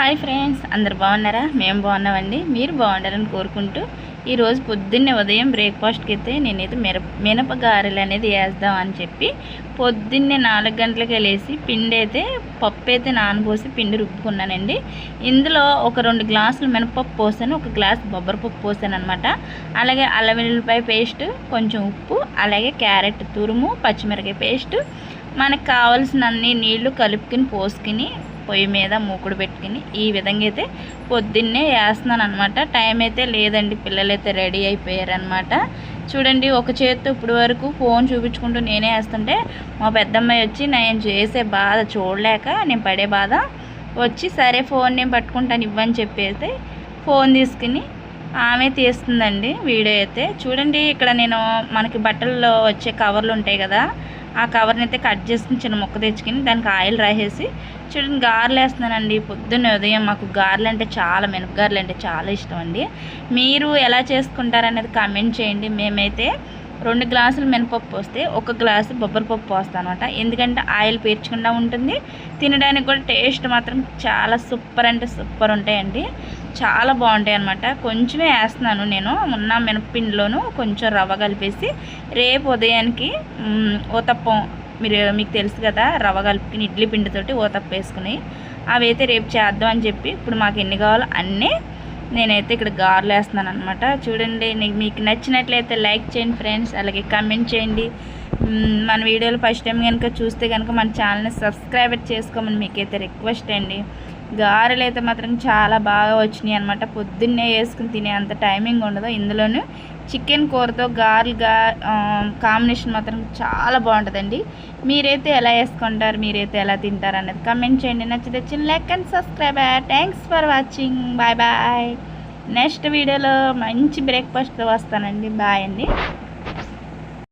Hi friends, అందరు బాగున్నారా? మేము బాగున్నామండి. మీరు బాగుండాలని కోరుకుంటూ ఈరోజు పొద్దున్నే ఉదయం బ్రేక్ఫాస్ట్కి అయితే నేనైతే మినపగారెలు అనేది వేద్దాం అని చెప్పి పొద్దున్నే 4 గంటలకే లేచి పిండి అయితే పప్పు అయితే నానబోసి పిండి రుబ్బుకున్నానండి. ఇందులో ఒక 2 గ్లాసులు మినపప్పు పోసాను, 1 గ్లాస్ బొబ్బరిపప్పు పోసాను అనమాట. అలాగే అల్లం వెల్లుల్లిపాయ పేస్ట్, కొంచెం ఉప్పు, అలాగే క్యారెట్ తురుము, పచ్చిమిరకాయ పేస్ట్, మనకు కావాల్సిన అన్ని నీళ్లు కలుపుకుని పోసుకుని పొయ్యి మీద మూకుడు పెట్టుకుని ఈ విధంగా అయితే పొద్దున్నే వేస్తున్నాను అనమాట. టైం అయితే లేదండి, పిల్లలైతే రెడీ అయిపోయారనమాట. చూడండి, ఒక చేత్తో ఇప్పుడు వరకు ఫోన్ చూపించుకుంటూ నేనే వేస్తుంటే మా పెద్దమ్మాయి వచ్చి నేను చేసే బాధ చూడలేక, నేను పడే బాధ వచ్చి సరే ఫోన్ నేను పట్టుకుంటాను ఇవ్వని చెప్పేసి ఫోన్ తీసుకుని ఆమె తీస్తుందండి వీడియో అయితే. చూడండి, ఇక్కడ నేను మనకి బట్టల్లో వచ్చే కవర్లు ఉంటాయి కదా, ఆ కవర్ని అయితే కట్ చేసుకుని చిన్న ముక్క తెచ్చుకుని దానికి ఆయిల్ రాసేసి చూడండి గారెలు వేస్తున్నానండి. పొద్దున్న ఉదయం మాకు గారెలు అంటే చాలా, మినపగారెలు అంటే చాలా ఇష్టం అండి. మీరు ఎలా చేసుకుంటారనేది కామెంట్ చేయండి. మేమైతే 2 గ్లాసులు మినపప్పు వస్తే 1 గ్లాసు బొబ్బరిపప్పు పోస్తాను అనమాట. ఎందుకంటే ఆయిల్ పీల్చకుండా ఉంటుంది, తినడానికి కూడా టేస్ట్ మాత్రం చాలా సూపర్ అంటే సూపర్ ఉంటాయండి, చాలా బాగుంటాయి అనమాట. కొంచెమే వేస్తున్నాను నేను, ఉన్న మినపపిండిలోనూ కొంచెం రవ్వ కలిపేసి రేపు ఉదయానికి ఊతప్పం, మీకు తెలుసు కదా, రవ్వ కలుపుకుని ఇడ్లీ పిండితోటి ఊతప్ప వేసుకుని అవి అయితే రేపు చేద్దాం అని చెప్పి ఇప్పుడు మాకు ఎన్ని కావాలో అన్నీ నేనైతే ఇక్కడ గారెలు వేస్తున్నాను అనమాట. చూడండి, మీకు నచ్చినట్లయితే లైక్ చేయండి ఫ్రెండ్స్, అలాగే కామెంట్ చేయండి. మన వీడియోలు ఫస్ట్ టైం కనుక చూస్తే కనుక మన ఛానల్ని సబ్స్క్రైబ్ చేసుకోమని మీకైతే రిక్వెస్ట్ అండి. గారెలు అయితే మాత్రం చాలా బాగా వచ్చినాయి అనమాట. పొద్దున్నే వేసుకుని తినే అంత టైమింగ్ ఉండదు. ఇందులోనూ చికెన్ కూరతో గారెలు కాంబినేషన్ మాత్రం చాలా బాగుంటుందండి. మీరైతే ఎలా వేసుకుంటారు, మీరైతే ఎలా తింటారు అనేది కమెంట్ చేయండి. నచ్చితే like and subscribe. Thanks for watching. Bye bye. Next వీడియోలో మంచి బ్రేక్ఫాస్ట్ వస్తానండి. బాయ్ అండి.